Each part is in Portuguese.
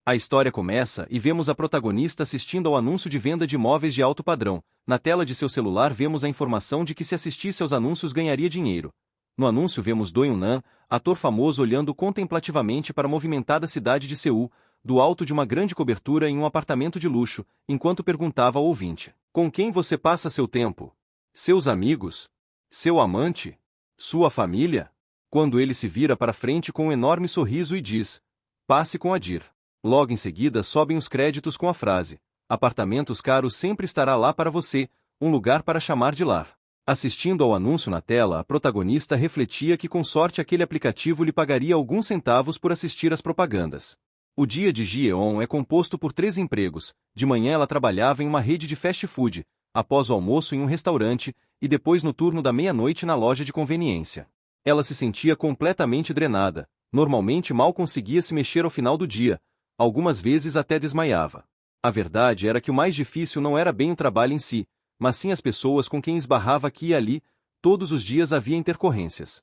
A história começa e vemos a protagonista assistindo ao anúncio de venda de imóveis de alto padrão. Na tela de seu celular vemos a informação de que se assistisse aos anúncios ganharia dinheiro. No anúncio vemos Do Eun-nam, ator famoso olhando contemplativamente para a movimentada cidade de Seul, do alto de uma grande cobertura em um apartamento de luxo, enquanto perguntava ao ouvinte: com quem você passa seu tempo? Seus amigos? Seu amante? Sua família? Quando ele se vira para frente com um enorme sorriso e diz: passe com a Dir. Logo em seguida sobem os créditos com a frase: apartamentos caros sempre estará lá para você, um lugar para chamar de lar. Assistindo ao anúncio na tela, a protagonista refletia que com sorte aquele aplicativo lhe pagaria alguns centavos por assistir às propagandas. O dia de Ji-eon é composto por 3 empregos. De manhã ela trabalhava em uma rede de fast food, após o almoço em um restaurante, e depois no turno da meia-noite na loja de conveniência. Ela se sentia completamente drenada, normalmente mal conseguia se mexer ao final do dia, algumas vezes até desmaiava. A verdade era que o mais difícil não era bem o trabalho em si, mas sim as pessoas com quem esbarrava aqui e ali. Todos os dias havia intercorrências.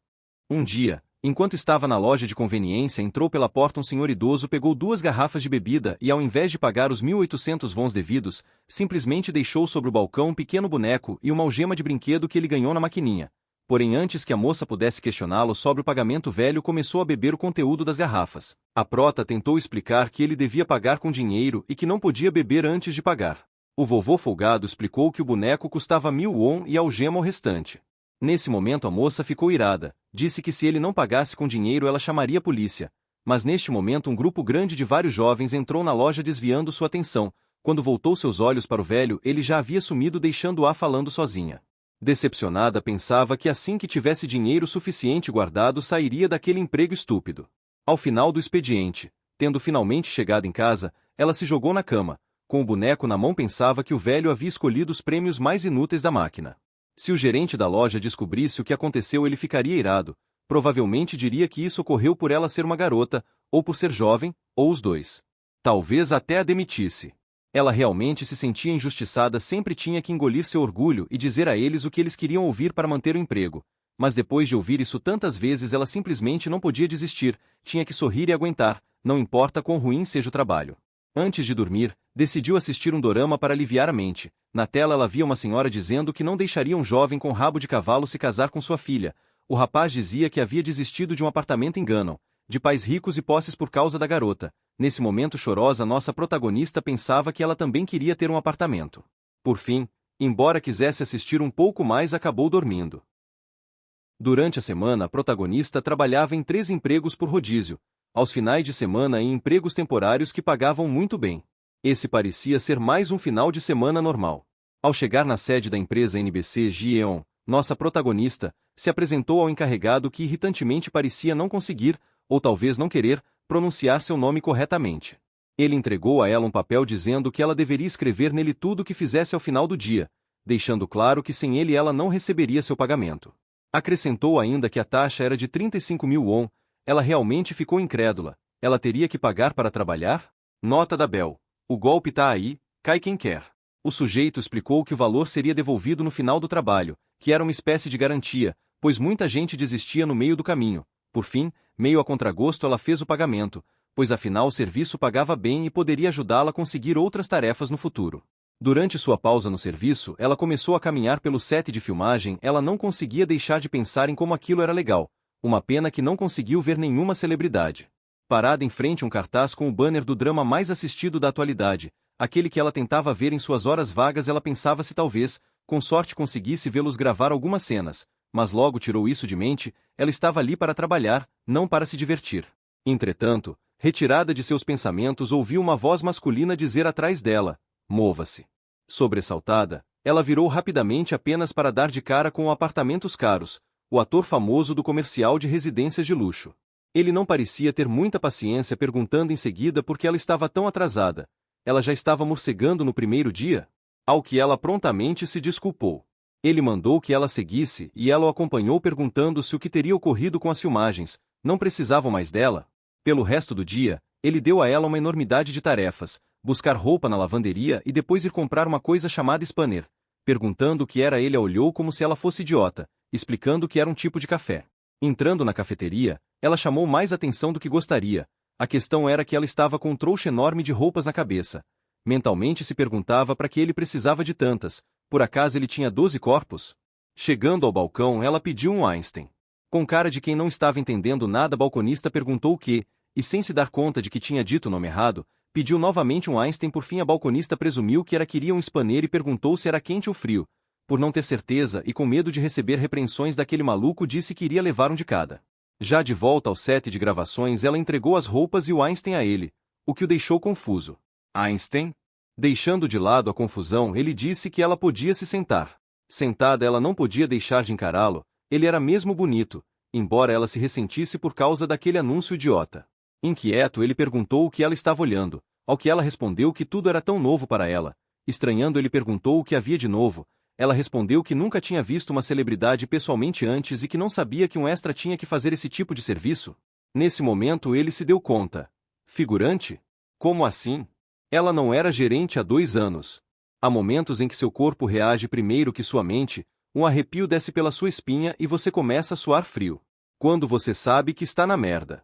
Um dia, enquanto estava na loja de conveniência, entrou pela porta um senhor idoso, pegou 2 garrafas de bebida e, ao invés de pagar os 1.800 wons devidos, simplesmente deixou sobre o balcão um pequeno boneco e uma algema de brinquedo que ele ganhou na maquininha. Porém, antes que a moça pudesse questioná-lo sobre o pagamento, o velho começou a beber o conteúdo das garrafas. A prota tentou explicar que ele devia pagar com dinheiro e que não podia beber antes de pagar. O vovô folgado explicou que o boneco custava 1.000 won e a algema o restante. Nesse momento a moça ficou irada, disse que se ele não pagasse com dinheiro ela chamaria a polícia. Mas neste momento um grupo grande de vários jovens entrou na loja desviando sua atenção. Quando voltou seus olhos para o velho, ele já havia sumido, deixando-a falando sozinha. Decepcionada, pensava que assim que tivesse dinheiro suficiente guardado sairia daquele emprego estúpido. Ao final do expediente, tendo finalmente chegado em casa, ela se jogou na cama. Com o boneco na mão pensava que o velho havia escolhido os prêmios mais inúteis da máquina. Se o gerente da loja descobrisse o que aconteceu, ele ficaria irado. Provavelmente diria que isso ocorreu por ela ser uma garota, ou por ser jovem, ou os dois. Talvez até a demitisse. Ela realmente se sentia injustiçada, sempre tinha que engolir seu orgulho e dizer a eles o que eles queriam ouvir para manter o emprego. Mas depois de ouvir isso tantas vezes, ela simplesmente não podia desistir, tinha que sorrir e aguentar, não importa quão ruim seja o trabalho. Antes de dormir, decidiu assistir um dorama para aliviar a mente. Na tela ela via uma senhora dizendo que não deixaria um jovem com rabo de cavalo se casar com sua filha. O rapaz dizia que havia desistido de um apartamento em Gangnam, de pais ricos e posses por causa da garota. Nesse momento chorosa, nossa protagonista pensava que ela também queria ter um apartamento. Por fim, embora quisesse assistir um pouco mais, acabou dormindo. Durante a semana, a protagonista trabalhava em 3 empregos por rodízio, aos finais de semana em empregos temporários que pagavam muito bem. Esse parecia ser mais um final de semana normal. Ao chegar na sede da empresa NBC Ji-eon, nossa protagonista se apresentou ao encarregado, que irritantemente parecia não conseguir, ou talvez não querer, pronunciar seu nome corretamente. Ele entregou a ela um papel dizendo que ela deveria escrever nele tudo o que fizesse ao final do dia, deixando claro que sem ele ela não receberia seu pagamento. Acrescentou ainda que a taxa era de 35.000 won. Ela realmente ficou incrédula. Ela teria que pagar para trabalhar? Nota da Bell. O golpe tá aí, cai quem quer. O sujeito explicou que o valor seria devolvido no final do trabalho, que era uma espécie de garantia, pois muita gente desistia no meio do caminho. Por fim, meio a contragosto, ela fez o pagamento, pois afinal o serviço pagava bem e poderia ajudá-la a conseguir outras tarefas no futuro. Durante sua pausa no serviço, ela começou a caminhar pelo set de filmagem. Ela não conseguia deixar de pensar em como aquilo era legal. Uma pena que não conseguiu ver nenhuma celebridade. Parada em frente a um cartaz com o banner do drama mais assistido da atualidade, aquele que ela tentava ver em suas horas vagas, ela pensava se talvez, com sorte, conseguisse vê-los gravar algumas cenas, mas logo tirou isso de mente. Ela estava ali para trabalhar, não para se divertir. Entretanto, retirada de seus pensamentos, ouviu uma voz masculina dizer atrás dela: mova-se. Sobressaltada, ela virou rapidamente apenas para dar de cara com o Apartamentos Caros, o ator famoso do comercial de residências de luxo. Ele não parecia ter muita paciência, perguntando em seguida por que ela estava tão atrasada. Ela já estava morcegando no primeiro dia? Ao que ela prontamente se desculpou. Ele mandou que ela seguisse e ela o acompanhou, perguntando-se o que teria ocorrido com as filmagens. Não precisavam mais dela? Pelo resto do dia, ele deu a ela uma enormidade de tarefas: buscar roupa na lavanderia e depois ir comprar uma coisa chamada spanner. Perguntando o que era, ele a olhou como se ela fosse idiota, explicando que era um tipo de café. Entrando na cafeteria, ela chamou mais atenção do que gostaria. A questão era que ela estava com um trouxa enorme de roupas na cabeça. Mentalmente se perguntava para que ele precisava de tantas, por acaso ele tinha 12 corpos? Chegando ao balcão, ela pediu um Einstein. Com cara de quem não estava entendendo nada, a balconista perguntou o quê, e sem se dar conta de que tinha dito o nome errado, pediu novamente um Einstein. Por fim a balconista presumiu que queria um Spanair e perguntou se era quente ou frio. Por não ter certeza e com medo de receber repreensões daquele maluco, disse que iria levar um de cada. Já de volta ao set de gravações, ela entregou as roupas e o Einstein a ele, o que o deixou confuso. Einstein? Deixando de lado a confusão, ele disse que ela podia se sentar. Sentada, ela não podia deixar de encará-lo. Ele era mesmo bonito, embora ela se ressentisse por causa daquele anúncio idiota. Inquieto, ele perguntou o que ela estava olhando, ao que ela respondeu que tudo era tão novo para ela. Estranhando, ele perguntou o que havia de novo. Ela respondeu que nunca tinha visto uma celebridade pessoalmente antes e que não sabia que um extra tinha que fazer esse tipo de serviço. Nesse momento ele se deu conta. Figurante? Como assim? Ela não era gerente há 2 anos. Há momentos em que seu corpo reage primeiro que sua mente, um arrepio desce pela sua espinha e você começa a suar frio. Quando você sabe que está na merda.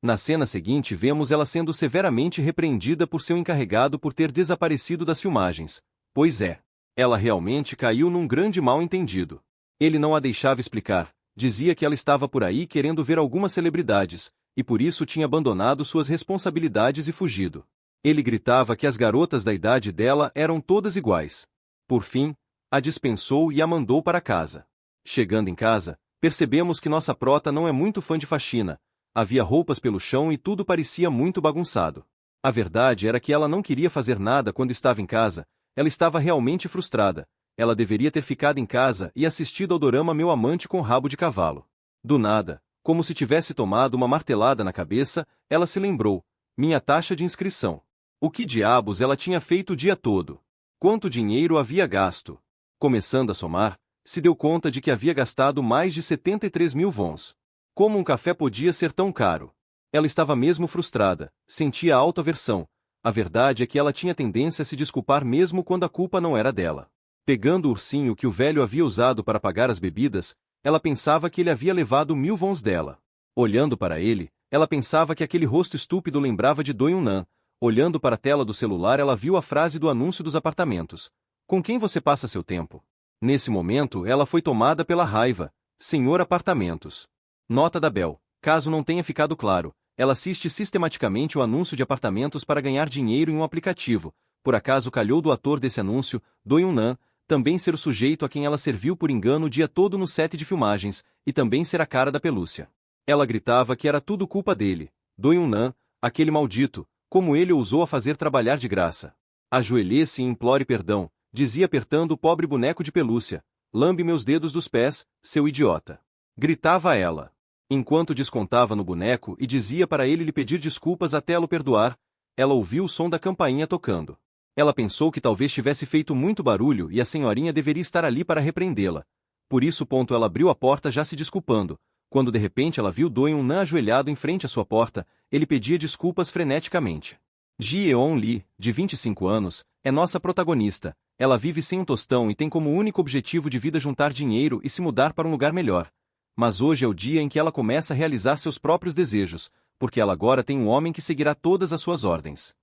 Na cena seguinte vemos ela sendo severamente repreendida por seu encarregado por ter desaparecido das filmagens. Pois é. Ela realmente caiu num grande mal-entendido. Ele não a deixava explicar, dizia que ela estava por aí querendo ver algumas celebridades, e por isso tinha abandonado suas responsabilidades e fugido. Ele gritava que as garotas da idade dela eram todas iguais. Por fim, a dispensou e a mandou para casa. Chegando em casa, percebemos que nossa prota não é muito fã de faxina. Havia roupas pelo chão e tudo parecia muito bagunçado. A verdade era que ela não queria fazer nada quando estava em casa. Ela estava realmente frustrada. Ela deveria ter ficado em casa e assistido ao dorama Meu Amante com Rabo de Cavalo. Do nada, como se tivesse tomado uma martelada na cabeça, ela se lembrou. Minha taxa de inscrição. O que diabos ela tinha feito o dia todo? Quanto dinheiro havia gasto? Começando a somar, se deu conta de que havia gastado mais de 73 mil wons. Como um café podia ser tão caro? Ela estava mesmo frustrada, sentia autoaversão. A verdade é que ela tinha tendência a se desculpar mesmo quando a culpa não era dela. Pegando o ursinho que o velho havia usado para pagar as bebidas, ela pensava que ele havia levado 1000 wons dela. Olhando para ele, ela pensava que aquele rosto estúpido lembrava de Do Yun-nan. Olhando para a tela do celular, ela viu a frase do anúncio dos apartamentos. Com quem você passa seu tempo? Nesse momento, ela foi tomada pela raiva. Senhor Apartamentos. Nota da Bel. Caso não tenha ficado claro, ela assiste sistematicamente o anúncio de apartamentos para ganhar dinheiro em um aplicativo. Por acaso calhou do ator desse anúncio, Do Yun-nan, também ser o sujeito a quem ela serviu por engano o dia todo no set de filmagens, e também ser a cara da pelúcia. Ela gritava que era tudo culpa dele. Do Yun-nan, aquele maldito, como ele ousou a fazer trabalhar de graça. Ajoelhe-se e implore perdão, dizia apertando o pobre boneco de pelúcia. Lambe meus dedos dos pés, seu idiota. Gritava ela. Enquanto descontava no boneco e dizia para ele lhe pedir desculpas até ela o perdoar, ela ouviu o som da campainha tocando. Ela pensou que talvez tivesse feito muito barulho e a senhorinha deveria estar ali para repreendê-la. Por isso ela abriu a porta já se desculpando. Quando de repente ela viu Do Yun-nan ajoelhado em frente à sua porta, ele pedia desculpas freneticamente. Ji Yeon-lee, de 25 anos, é nossa protagonista. Ela vive sem um tostão e tem como único objetivo de vida juntar dinheiro e se mudar para um lugar melhor. Mas hoje é o dia em que ela começa a realizar seus próprios desejos, porque ela agora tem um homem que seguirá todas as suas ordens.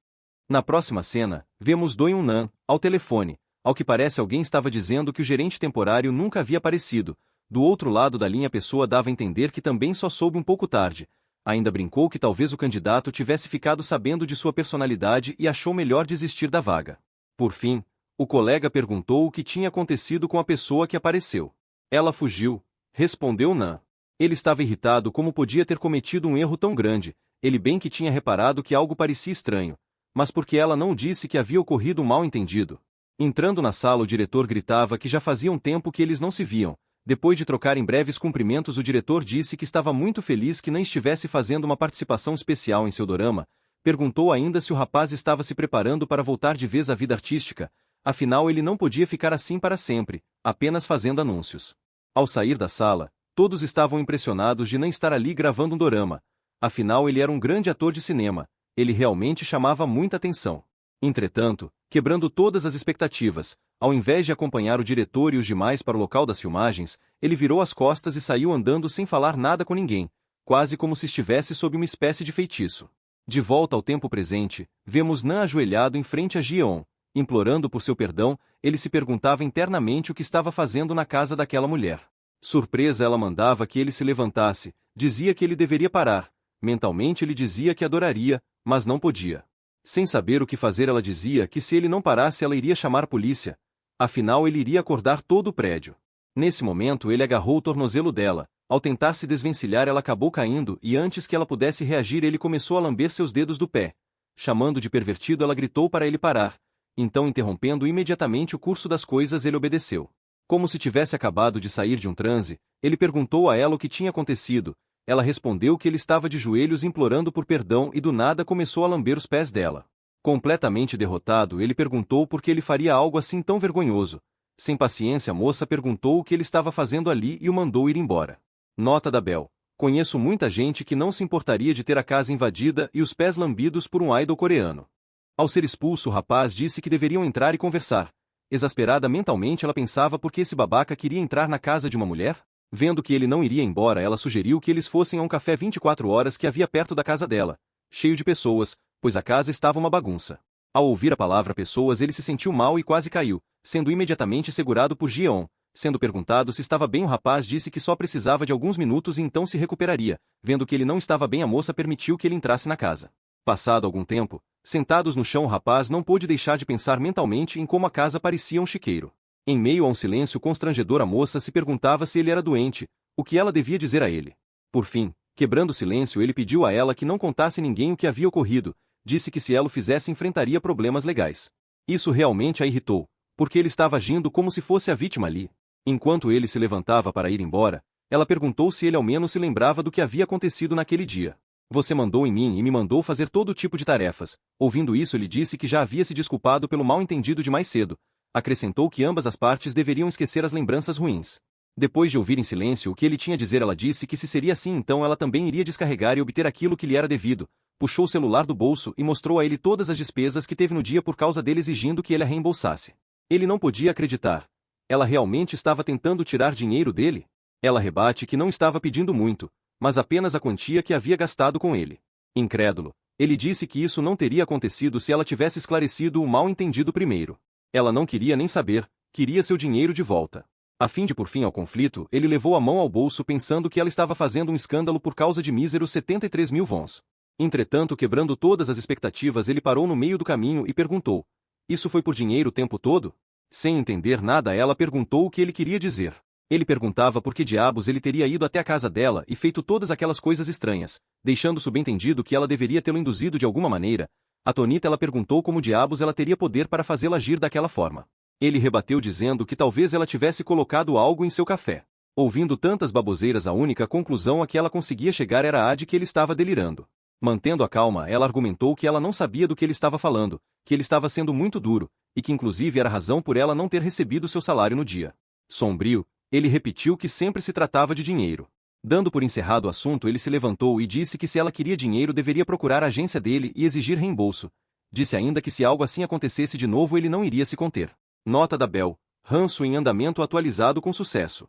Na próxima cena, vemos Do Yun-nan, ao telefone. Ao que parece alguém estava dizendo que o gerente temporário nunca havia aparecido. Do outro lado da linha a pessoa dava a entender que também só soube um pouco tarde. Ainda brincou que talvez o candidato tivesse ficado sabendo de sua personalidade e achou melhor desistir da vaga. Por fim, o colega perguntou o que tinha acontecido com a pessoa que apareceu. Ela fugiu. Respondeu Nan. Ele estava irritado como podia ter cometido um erro tão grande. Ele bem que tinha reparado que algo parecia estranho. Mas porque ela não disse que havia ocorrido um mal-entendido. Entrando na sala, o diretor gritava que já fazia um tempo que eles não se viam. Depois de trocarem breves cumprimentos, o diretor disse que estava muito feliz que Nan estivesse fazendo uma participação especial em seu dorama. Perguntou ainda se o rapaz estava se preparando para voltar de vez à vida artística. Afinal, ele não podia ficar assim para sempre, apenas fazendo anúncios. Ao sair da sala, todos estavam impressionados de Nan estar ali gravando um dorama. Afinal, ele era um grande ator de cinema. Ele realmente chamava muita atenção. Entretanto, quebrando todas as expectativas, ao invés de acompanhar o diretor e os demais para o local das filmagens, ele virou as costas e saiu andando sem falar nada com ninguém. quase como se estivesse sob uma espécie de feitiço. De volta ao tempo presente, vemos Nan ajoelhado em frente a Ji-eon. Implorando por seu perdão, ele se perguntava internamente o que estava fazendo na casa daquela mulher. Surpresa, ela mandava que ele se levantasse, dizia que ele deveria parar. Mentalmente ele dizia que adoraria, mas não podia. Sem saber o que fazer, ela dizia que se ele não parasse ela iria chamar a polícia. Afinal, ele iria acordar todo o prédio. Nesse momento ele agarrou o tornozelo dela. Ao tentar se desvencilhar, ela acabou caindo e antes que ela pudesse reagir ele começou a lamber seus dedos do pé. Chamando de pervertido, ela gritou para ele parar. Então, interrompendo imediatamente o curso das coisas, ele obedeceu. Como se tivesse acabado de sair de um transe, ele perguntou a ela o que tinha acontecido. Ela respondeu que ele estava de joelhos implorando por perdão e do nada começou a lamber os pés dela. Completamente derrotado, ele perguntou por que ele faria algo assim tão vergonhoso. Sem paciência, a moça perguntou o que ele estava fazendo ali e o mandou ir embora. Nota da Bell. Conheço muita gente que não se importaria de ter a casa invadida e os pés lambidos por um idol coreano. Ao ser expulso, o rapaz disse que deveriam entrar e conversar. Exasperada mentalmente, ela pensava por que esse babaca queria entrar na casa de uma mulher? Vendo que ele não iria embora, ela sugeriu que eles fossem a um café 24 horas que havia perto da casa dela, cheio de pessoas, pois a casa estava uma bagunça. Ao ouvir a palavra pessoas, ele se sentiu mal e quase caiu, sendo imediatamente segurado por Ji-eon. Sendo perguntado se estava bem, o rapaz disse que só precisava de alguns minutos e então se recuperaria. Vendo que ele não estava bem, a moça permitiu que ele entrasse na casa. Passado algum tempo, sentados no chão, o rapaz não pôde deixar de pensar mentalmente em como a casa parecia um chiqueiro. Em meio a um silêncio constrangedor, a moça se perguntava se ele era doente, o que ela devia dizer a ele. Por fim, quebrando o silêncio, ele pediu a ela que não contasse a ninguém o que havia ocorrido, disse que se ela o fizesse enfrentaria problemas legais. Isso realmente a irritou, porque ele estava agindo como se fosse a vítima ali. Enquanto ele se levantava para ir embora, ela perguntou se ele ao menos se lembrava do que havia acontecido naquele dia. Você mandou em mim e me mandou fazer todo tipo de tarefas. Ouvindo isso, ele disse que já havia se desculpado pelo mal-entendido de mais cedo. Acrescentou que ambas as partes deveriam esquecer as lembranças ruins. Depois de ouvir em silêncio o que ele tinha a dizer, ela disse que se seria assim, então ela também iria descarregar e obter aquilo que lhe era devido. Puxou o celular do bolso e mostrou a ele todas as despesas que teve no dia por causa dele, exigindo que ele a reembolsasse. Ele não podia acreditar. Ela realmente estava tentando tirar dinheiro dele? Ela rebate que não estava pedindo muito, mas apenas a quantia que havia gastado com ele. Incrédulo, ele disse que isso não teria acontecido se ela tivesse esclarecido o mal-entendido primeiro. Ela não queria nem saber, queria seu dinheiro de volta. A fim de pôr fim ao conflito, ele levou a mão ao bolso pensando que ela estava fazendo um escândalo por causa de míseros 73 mil wons. Entretanto, quebrando todas as expectativas, ele parou no meio do caminho e perguntou: "Isso foi por dinheiro o tempo todo?" Sem entender nada, ela perguntou o que ele queria dizer. Ele perguntava por que diabos ele teria ido até a casa dela e feito todas aquelas coisas estranhas, deixando subentendido que ela deveria tê-lo induzido de alguma maneira. Atonita, ela perguntou como diabos ela teria poder para fazê-la agir daquela forma. Ele rebateu dizendo que talvez ela tivesse colocado algo em seu café. Ouvindo tantas baboseiras, a única conclusão a que ela conseguia chegar era a de que ele estava delirando. Mantendo a calma, ela argumentou que ela não sabia do que ele estava falando, que ele estava sendo muito duro, e que inclusive era a razão por ela não ter recebido seu salário no dia. Sombrio, ele repetiu que sempre se tratava de dinheiro. Dando por encerrado o assunto, ele se levantou e disse que se ela queria dinheiro deveria procurar a agência dele e exigir reembolso. Disse ainda que se algo assim acontecesse de novo ele não iria se conter. Nota da Bell. Ranço em andamento atualizado com sucesso.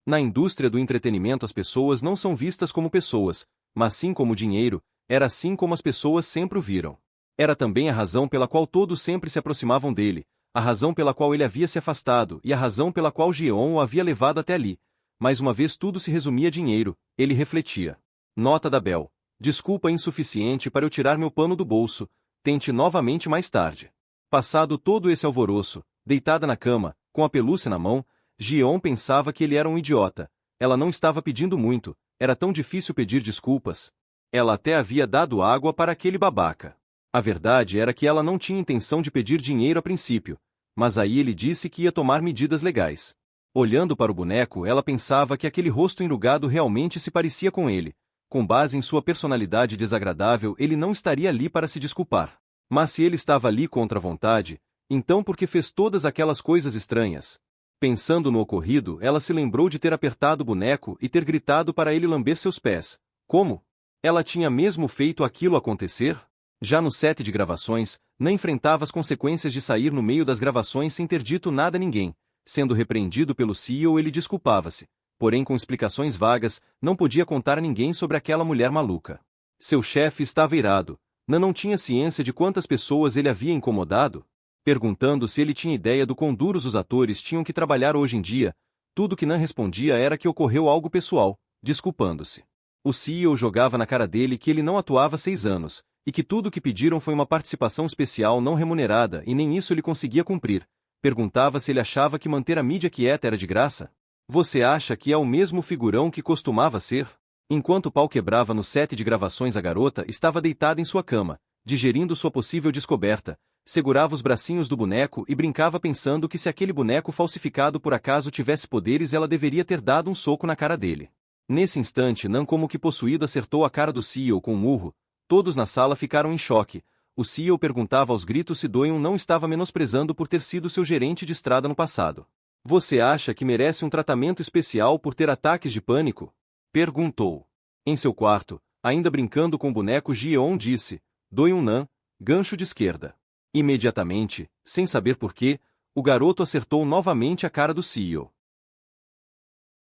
Na indústria do entretenimento, as pessoas não são vistas como pessoas, mas sim como dinheiro. Era assim como as pessoas sempre o viram. Era também a razão pela qual todos sempre se aproximavam dele, a razão pela qual ele havia se afastado e a razão pela qual Ji-eon o havia levado até ali. Mais uma vez tudo se resumia a dinheiro, ele refletia. Nota da Bell. Desculpa insuficiente para eu tirar meu pano do bolso, tente novamente mais tarde. Passado todo esse alvoroço, deitada na cama, com a pelúcia na mão, Ji-eon pensava que ele era um idiota. Ela não estava pedindo muito, era tão difícil pedir desculpas. Ela até havia dado água para aquele babaca. A verdade era que ela não tinha intenção de pedir dinheiro a princípio, mas aí ele disse que ia tomar medidas legais. Olhando para o boneco, ela pensava que aquele rosto enrugado realmente se parecia com ele. Com base em sua personalidade desagradável, ele não estaria ali para se desculpar. Mas se ele estava ali contra a vontade, então por que fez todas aquelas coisas estranhas? Pensando no ocorrido, ela se lembrou de ter apertado o boneco e ter gritado para ele lamber seus pés. Como? Ela tinha mesmo feito aquilo acontecer? Já no set de gravações, não enfrentava as consequências de sair no meio das gravações sem ter dito nada a ninguém. Sendo repreendido pelo CEO, ele desculpava-se. porém com explicações vagas, não podia contar a ninguém sobre aquela mulher maluca. Seu chefe estava irado. Nan não tinha ciência de quantas pessoas ele havia incomodado? Perguntando se ele tinha ideia do quão duros os atores tinham que trabalhar hoje em dia, tudo que Nan respondia era que ocorreu algo pessoal, desculpando-se. O CEO jogava na cara dele que ele não atuava há 6 anos, e que tudo o que pediram foi uma participação especial não remunerada e nem isso ele conseguia cumprir. Perguntava se ele achava que manter a mídia quieta era de graça. Você acha que é o mesmo figurão que costumava ser? Enquanto o pau quebrava no set de gravações, a garota estava deitada em sua cama, digerindo sua possível descoberta, segurava os bracinhos do boneco e brincava pensando que se aquele boneco falsificado por acaso tivesse poderes ela deveria ter dado um soco na cara dele. Nesse instante Nan como que possuído acertou a cara do CEO com um murro. Todos na sala ficaram em choque. O CEO perguntava aos gritos se Doyon não estava menosprezando por ter sido seu gerente de estrada no passado. Você acha que merece um tratamento especial por ter ataques de pânico? Perguntou. Em seu quarto, ainda brincando com o boneco, Ji-eon disse, Doyon Nan, gancho de esquerda. Imediatamente, sem saber porquê, o garoto acertou novamente a cara do CEO.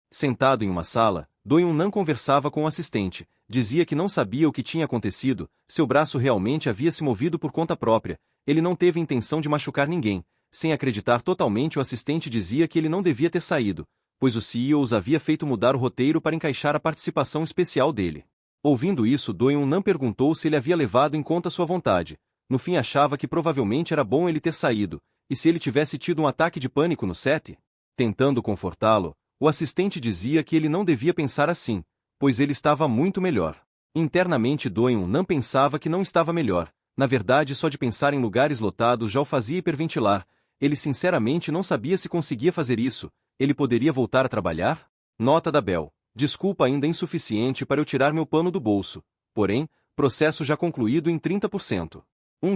Sentado em uma sala, Doyon Nan conversava com o assistente, dizia que não sabia o que tinha acontecido, seu braço realmente havia se movido por conta própria, ele não teve intenção de machucar ninguém. Sem acreditar totalmente, o assistente dizia que ele não devia ter saído, pois o CEO os havia feito mudar o roteiro para encaixar a participação especial dele. Ouvindo isso, Doyon Nan perguntou se ele havia levado em conta sua vontade. No fim achava que provavelmente era bom ele ter saído, e se ele tivesse tido um ataque de pânico no set? Tentando confortá-lo, o assistente dizia que ele não devia pensar assim, pois ele estava muito melhor. Internamente Doyon Nan pensava que não estava melhor, na verdade só de pensar em lugares lotados já o fazia hiperventilar. Ele sinceramente não sabia se conseguia fazer isso. Ele poderia voltar a trabalhar? Nota da Bell. Desculpa ainda insuficiente para eu tirar meu pano do bolso. Porém, processo já concluído em 30%.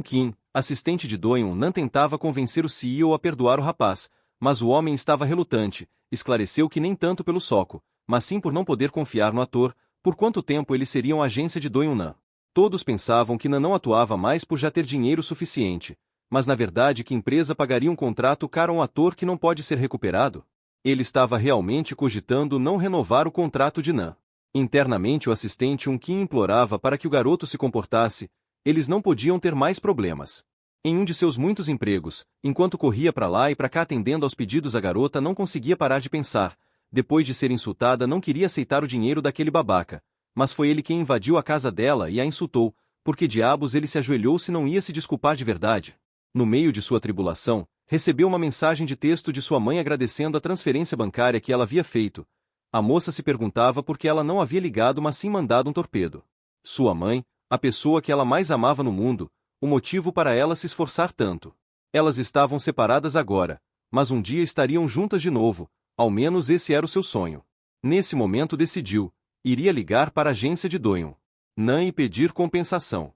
Kim, assistente de Doyon Nan, tentava convencer o CEO a perdoar o rapaz, mas o homem estava relutante. Esclareceu que nem tanto pelo soco, mas sim por não poder confiar no ator. Por quanto tempo eles seriam a agência de Doyon Nan? Todos pensavam que Nan não atuava mais por já ter dinheiro suficiente. Mas na verdade que empresa pagaria um contrato caro a um ator que não pode ser recuperado? Ele estava realmente cogitando não renovar o contrato de Nan. Internamente o assistente Kim implorava para que o garoto se comportasse. Eles não podiam ter mais problemas. Em um de seus muitos empregos, enquanto corria para lá e para cá atendendo aos pedidos, a garota não conseguia parar de pensar. Depois de ser insultada, não queria aceitar o dinheiro daquele babaca. Mas foi ele quem invadiu a casa dela e a insultou. Por que diabos ele se ajoelhou se não ia se desculpar de verdade? No meio de sua tribulação, recebeu uma mensagem de texto de sua mãe agradecendo a transferência bancária que ela havia feito. A moça se perguntava por que ela não havia ligado, mas sim mandado um torpedo. Sua mãe, a pessoa que ela mais amava no mundo, o motivo para ela se esforçar tanto. Elas estavam separadas agora, mas um dia estariam juntas de novo, ao menos esse era o seu sonho. Nesse momento decidiu, iria ligar para a agência de Doyon Nan e pedir compensação.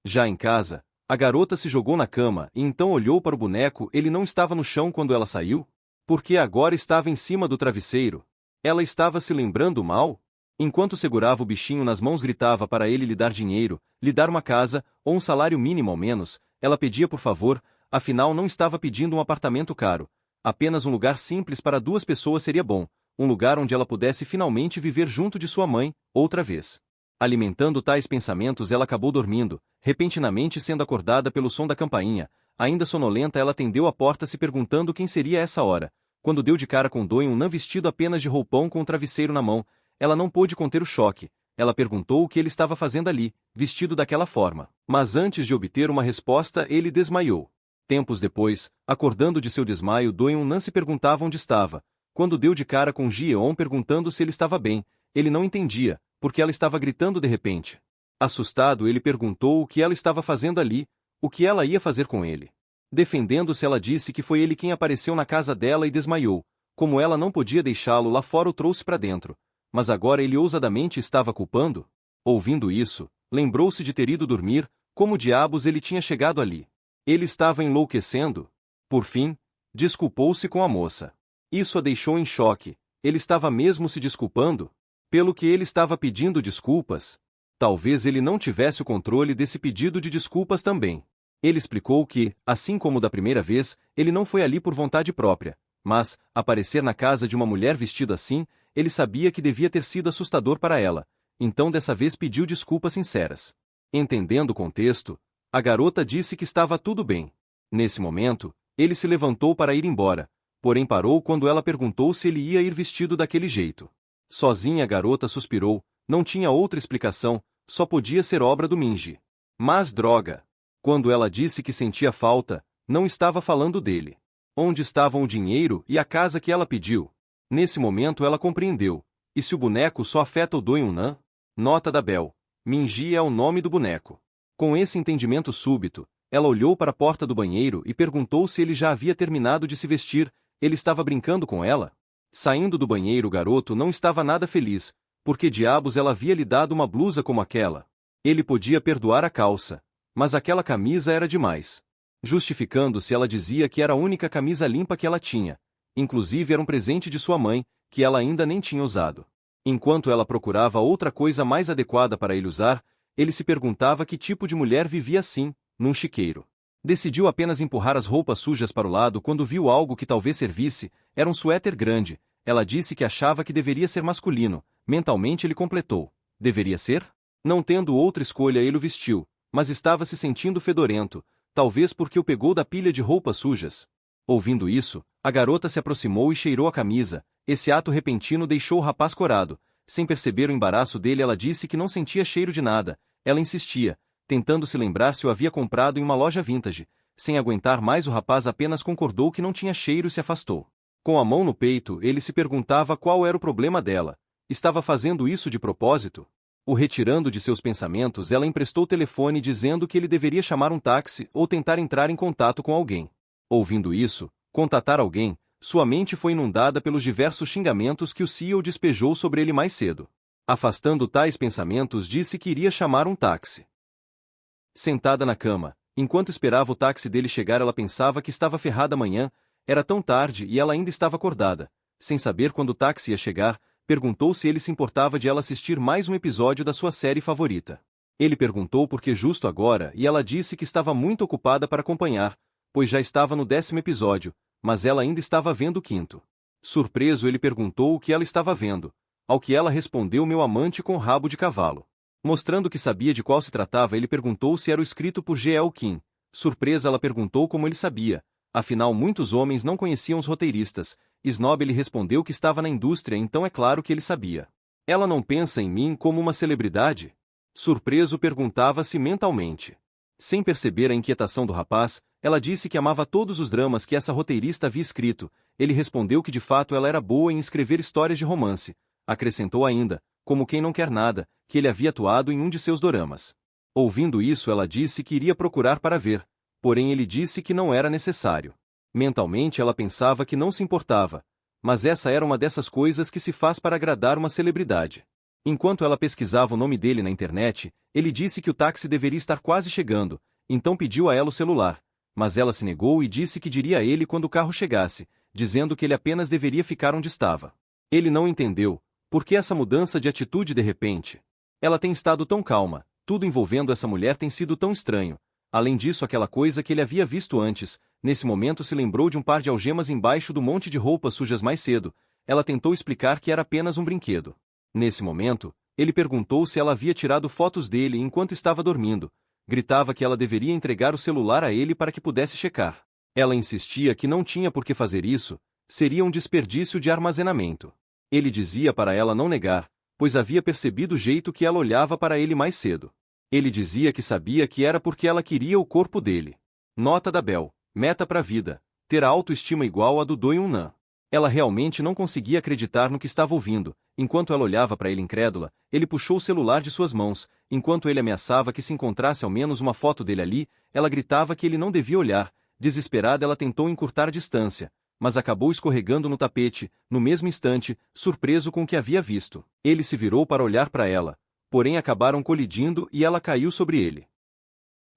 Já em casa, a garota se jogou na cama e então olhou para o boneco. Ele não estava no chão quando ela saiu? Porque agora estava em cima do travesseiro? Ela estava se lembrando mal? Enquanto segurava o bichinho nas mãos, gritava para ele lhe dar dinheiro, lhe dar uma casa, ou um salário mínimo ao menos. Ela pedia por favor, afinal não estava pedindo um apartamento caro. Apenas um lugar simples para 2 pessoas seria bom, um lugar onde ela pudesse finalmente viver junto de sua mãe, outra vez. Alimentando tais pensamentos, ela acabou dormindo, repentinamente sendo acordada pelo som da campainha. Ainda sonolenta, ela atendeu a porta se perguntando quem seria essa hora. Quando deu de cara com Doyon Nan vestido apenas de roupão com o travesseiro na mão, ela não pôde conter o choque. Ela perguntou o que ele estava fazendo ali, vestido daquela forma. Mas antes de obter uma resposta, ele desmaiou. Tempos depois, acordando de seu desmaio, Doyon Nan se perguntava onde estava. Quando deu de cara com Ji-eon perguntando se ele estava bem, ele não entendia, porque ela estava gritando de repente. Assustado, ele perguntou o que ela estava fazendo ali, o que ela ia fazer com ele. Defendendo-se, ela disse que foi ele quem apareceu na casa dela e desmaiou. Como ela não podia deixá-lo lá fora, o trouxe para dentro. Mas agora ele ousadamente estava culpando? Ouvindo isso, lembrou-se de ter ido dormir. Como diabos ele tinha chegado ali? Ele estava enlouquecendo? Por fim, desculpou-se com a moça. Isso a deixou em choque. Ele estava mesmo se desculpando? Pelo que ele estava pedindo desculpas? Talvez ele não tivesse o controle desse pedido de desculpas também. Ele explicou que, assim como da primeira vez, ele não foi ali por vontade própria, Mas, aparecer na casa de uma mulher vestida assim, ele sabia que devia ter sido assustador para ela, então dessa vez pediu desculpas sinceras. Entendendo o contexto, a garota disse que estava tudo bem. Nesse momento, ele se levantou para ir embora, porém parou quando ela perguntou se ele ia ir vestido daquele jeito. Sozinha a garota suspirou, não tinha outra explicação, só podia ser obra do Minji. Mas droga! Quando ela disse que sentia falta, não estava falando dele. Onde estavam o dinheiro e a casa que ela pediu? Nesse momento ela compreendeu. E se o boneco só afeta o Do-Eun-nan? Nota da Bel. Minji é o nome do boneco. Com esse entendimento súbito, ela olhou para a porta do banheiro e perguntou se ele já havia terminado de se vestir. Ele estava brincando com ela? Saindo do banheiro, o garoto não estava nada feliz. Por que diabos ela havia lhe dado uma blusa como aquela? Ele podia perdoar a calça, mas aquela camisa era demais. Justificando-se, ela dizia que era a única camisa limpa que ela tinha. Inclusive era um presente de sua mãe, que ela ainda nem tinha usado. Enquanto ela procurava outra coisa mais adequada para ele usar, ele se perguntava que tipo de mulher vivia assim, num chiqueiro. Decidiu apenas empurrar as roupas sujas para o lado quando viu algo que talvez servisse. Era um suéter grande. Ela disse que achava que deveria ser masculino. Mentalmente ele completou. Deveria ser? Não tendo outra escolha, ele o vestiu, mas estava se sentindo fedorento, talvez porque o pegou da pilha de roupas sujas. Ouvindo isso, a garota se aproximou e cheirou a camisa. Esse ato repentino deixou o rapaz corado. Sem perceber o embaraço dele, ela disse que não sentia cheiro de nada. Ela insistia, tentando se lembrar se o havia comprado em uma loja vintage. Sem aguentar mais, o rapaz apenas concordou que não tinha cheiro e se afastou. Com a mão no peito, ele se perguntava qual era o problema dela. Estava fazendo isso de propósito? O retirando de seus pensamentos, ela emprestou o telefone dizendo que ele deveria chamar um táxi ou tentar entrar em contato com alguém. Ouvindo isso, contatar alguém, sua mente foi inundada pelos diversos xingamentos que o CEO despejou sobre ele mais cedo. Afastando tais pensamentos, disse que iria chamar um táxi. Sentada na cama, enquanto esperava o táxi dele chegar, ela pensava que estava ferrada amanhã. Era tão tarde e ela ainda estava acordada. Sem saber quando o táxi ia chegar, perguntou se ele se importava de ela assistir mais um episódio da sua série favorita. Ele perguntou por que justo agora e ela disse que estava muito ocupada para acompanhar, pois já estava no 10º episódio, mas ela ainda estava vendo o 5º. Surpreso, ele perguntou o que ela estava vendo, ao que ela respondeu: Meu amante com rabo de cavalo. Mostrando que sabia de qual se tratava, ele perguntou se era o escrito por G.L. Kim. Surpresa, ela perguntou como ele sabia, afinal muitos homens não conheciam os roteiristas. Snob, ele respondeu que estava na indústria, então é claro que ele sabia. Ela não pensa em mim como uma celebridade? Surpreso, perguntava-se mentalmente. Sem perceber a inquietação do rapaz, ela disse que amava todos os dramas que essa roteirista havia escrito. Ele respondeu que de fato ela era boa em escrever histórias de romance. Acrescentou ainda, como quem não quer nada, que ele havia atuado em um de seus doramas. Ouvindo isso, ela disse que iria procurar para ver, porém ele disse que não era necessário. Mentalmente ela pensava que não se importava, mas essa era uma dessas coisas que se faz para agradar uma celebridade. Enquanto ela pesquisava o nome dele na internet, ele disse que o táxi deveria estar quase chegando, então pediu a ela o celular, mas ela se negou e disse que diria a ele quando o carro chegasse, dizendo que ele apenas deveria ficar onde estava. Ele não entendeu, por que essa mudança de atitude de repente? Ela tem estado tão calma, tudo envolvendo essa mulher tem sido tão estranho. Além disso, aquela coisa que ele havia visto antes, nesse momento se lembrou de um par de algemas embaixo do monte de roupas sujas mais cedo. Ela tentou explicar que era apenas um brinquedo. Nesse momento, ele perguntou se ela havia tirado fotos dele enquanto estava dormindo. Gritava que ela deveria entregar o celular a ele para que pudesse checar. Ela insistia que não tinha por que fazer isso, seria um desperdício de armazenamento. Ele dizia para ela não negar, pois havia percebido o jeito que ela olhava para ele mais cedo. Ele dizia que sabia que era porque ela queria o corpo dele. Nota da Bel. Meta para a vida: ter a autoestima igual a do Do-Eun-nan. Ela realmente não conseguia acreditar no que estava ouvindo. Enquanto ela olhava para ele incrédula, ele puxou o celular de suas mãos. Enquanto ele ameaçava que se encontrasse ao menos uma foto dele ali, ela gritava que ele não devia olhar. Desesperada, ela tentou encurtar a distância, mas acabou escorregando no tapete. No mesmo instante, surpreso com o que havia visto, ele se virou para olhar para ela, porém acabaram colidindo e ela caiu sobre ele.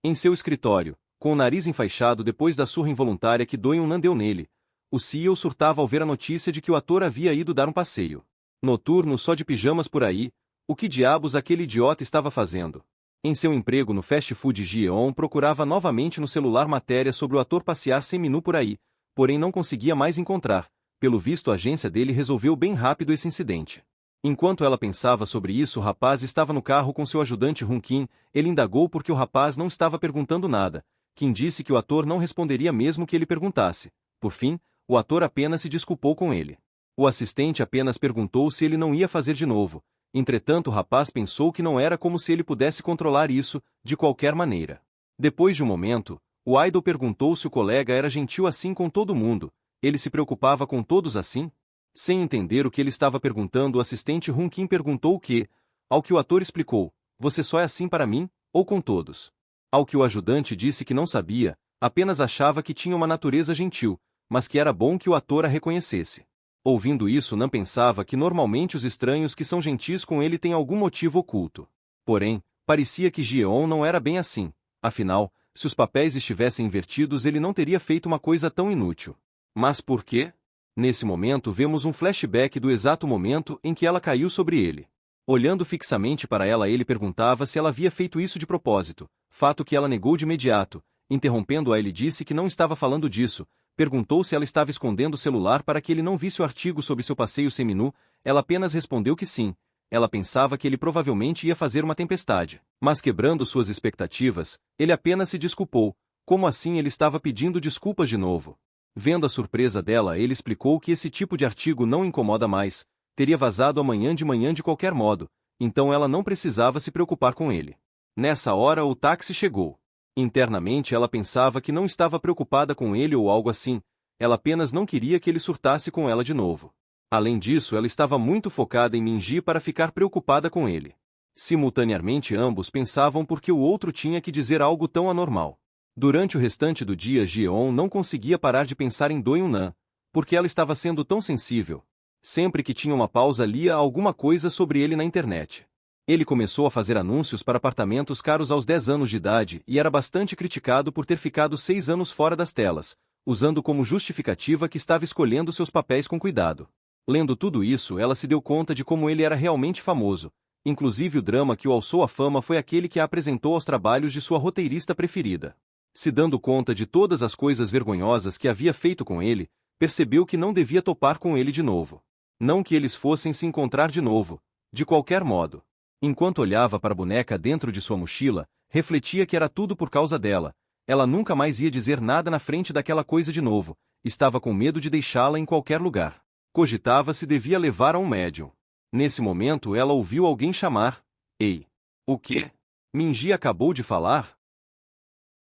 Em seu escritório, com o nariz enfaixado depois da surra involuntária que Do-Eun-nan deu nele, o CEO surtava ao ver a notícia de que o ator havia ido dar um passeio noturno só de pijamas por aí. O que diabos aquele idiota estava fazendo? Em seu emprego no fast food, Ji-eon procurava novamente no celular matéria sobre o ator passear seminu por aí, porém não conseguia mais encontrar. Pelo visto a agência dele resolveu bem rápido esse incidente. Enquanto ela pensava sobre isso, o rapaz estava no carro com seu ajudante Hun Kim. Ele indagou por que o rapaz não estava perguntando nada. Kim disse que o ator não responderia mesmo que ele perguntasse. Por fim, o ator apenas se desculpou com ele. O assistente apenas perguntou se ele não ia fazer de novo. Entretanto, o rapaz pensou que não era como se ele pudesse controlar isso, de qualquer maneira. Depois de um momento, o idol perguntou se o colega era gentil assim com todo mundo. Ele se preocupava com todos assim? Sem entender o que ele estava perguntando, o assistente Hun Kim perguntou o que, ao que o ator explicou: você só é assim para mim, ou com todos? Ao que o ajudante disse que não sabia, apenas achava que tinha uma natureza gentil, mas que era bom que o ator a reconhecesse. Ouvindo isso, Nan pensava que normalmente os estranhos que são gentis com ele têm algum motivo oculto. Porém, parecia que Jeon não era bem assim. Afinal, se os papéis estivessem invertidos, ele não teria feito uma coisa tão inútil. Mas por quê? Nesse momento vemos um flashback do exato momento em que ela caiu sobre ele. Olhando fixamente para ela, ele perguntava se ela havia feito isso de propósito, fato que ela negou de imediato. Interrompendo-a, ele disse que não estava falando disso. Perguntou se ela estava escondendo o celular para que ele não visse o artigo sobre seu passeio seminu. Ela apenas respondeu que sim. Ela pensava que ele provavelmente ia fazer uma tempestade. Mas quebrando suas expectativas, ele apenas se desculpou. Como assim ele estava pedindo desculpas de novo? Vendo a surpresa dela, ele explicou que esse tipo de artigo não incomoda mais, teria vazado amanhã de manhã de qualquer modo, então ela não precisava se preocupar com ele. Nessa hora o táxi chegou. Internamente ela pensava que não estava preocupada com ele ou algo assim, ela apenas não queria que ele surtasse com ela de novo. Além disso, ela estava muito focada em Minji para ficar preocupada com ele. Simultaneamente ambos pensavam por que o outro tinha que dizer algo tão anormal. Durante o restante do dia, Jeon não conseguia parar de pensar em Do-Eun-Nan, porque ela estava sendo tão sensível. Sempre que tinha uma pausa, lia alguma coisa sobre ele na internet. Ele começou a fazer anúncios para apartamentos caros aos 10 anos de idade e era bastante criticado por ter ficado 6 anos fora das telas, usando como justificativa que estava escolhendo seus papéis com cuidado. Lendo tudo isso, ela se deu conta de como ele era realmente famoso. Inclusive o drama que o alçou à fama foi aquele que a apresentou aos trabalhos de sua roteirista preferida. Se dando conta de todas as coisas vergonhosas que havia feito com ele, percebeu que não devia topar com ele de novo. Não que eles fossem se encontrar de novo, de qualquer modo. Enquanto olhava para a boneca dentro de sua mochila, refletia que era tudo por causa dela. Ela nunca mais ia dizer nada na frente daquela coisa de novo, estava com medo de deixá-la em qualquer lugar. Cogitava se devia levar a um médium. Nesse momento ela ouviu alguém chamar. Ei! O quê? Minji acabou de falar?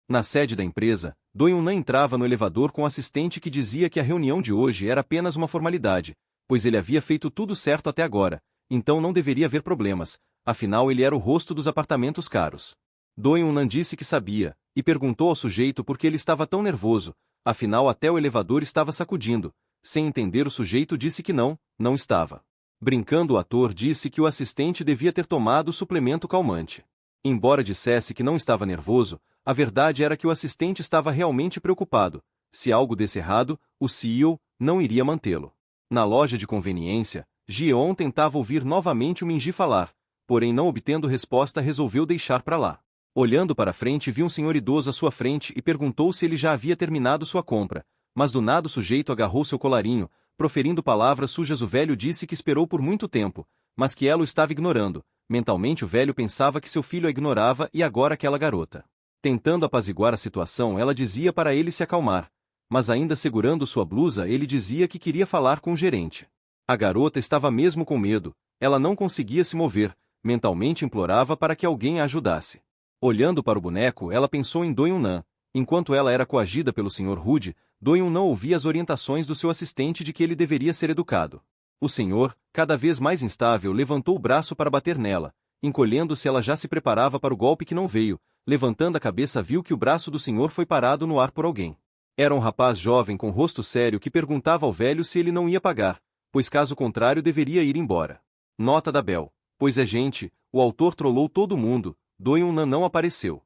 Na sede da empresa, Do-Eun-Nan entrava no elevador com o assistente que dizia que a reunião de hoje era apenas uma formalidade, pois ele havia feito tudo certo até agora, então não deveria haver problemas, afinal ele era o rosto dos apartamentos caros. Do-Eun-Nan disse que sabia, e perguntou ao sujeito por que ele estava tão nervoso, afinal até o elevador estava sacudindo. Sem entender, o sujeito disse que não estava. Brincando, o ator disse que o assistente devia ter tomado o suplemento calmante. Embora dissesse que não estava nervoso, a verdade era que o assistente estava realmente preocupado. Se algo desse errado, o CEO não iria mantê-lo. Na loja de conveniência, Jeon tentava ouvir novamente o Minji falar, porém não obtendo resposta resolveu deixar para lá. Olhando para frente, viu um senhor idoso à sua frente e perguntou se ele já havia terminado sua compra, mas do nada o sujeito agarrou seu colarinho, proferindo palavras sujas. O velho disse que esperou por muito tempo, mas que ela o estava ignorando. Mentalmente o velho pensava que seu filho a ignorava e agora aquela garota. Tentando apaziguar a situação, ela dizia para ele se acalmar, mas ainda segurando sua blusa ele dizia que queria falar com o gerente. A garota estava mesmo com medo, ela não conseguia se mover, mentalmente implorava para que alguém a ajudasse. Olhando para o boneco, ela pensou em Do-Eun-Nan. Enquanto ela era coagida pelo Sr. Rude, Do-Eun-Nan ouvia as orientações do seu assistente de que ele deveria ser educado. O senhor, cada vez mais instável, levantou o braço para bater nela. Encolhendo-se, ela já se preparava para o golpe que não veio. Levantando a cabeça, viu que o braço do senhor foi parado no ar por alguém. Era um rapaz jovem com rosto sério que perguntava ao velho se ele não ia pagar, pois caso contrário deveria ir embora. Nota da Bel. Pois é, gente, o autor trollou todo mundo. Do-Eun-Nan não apareceu.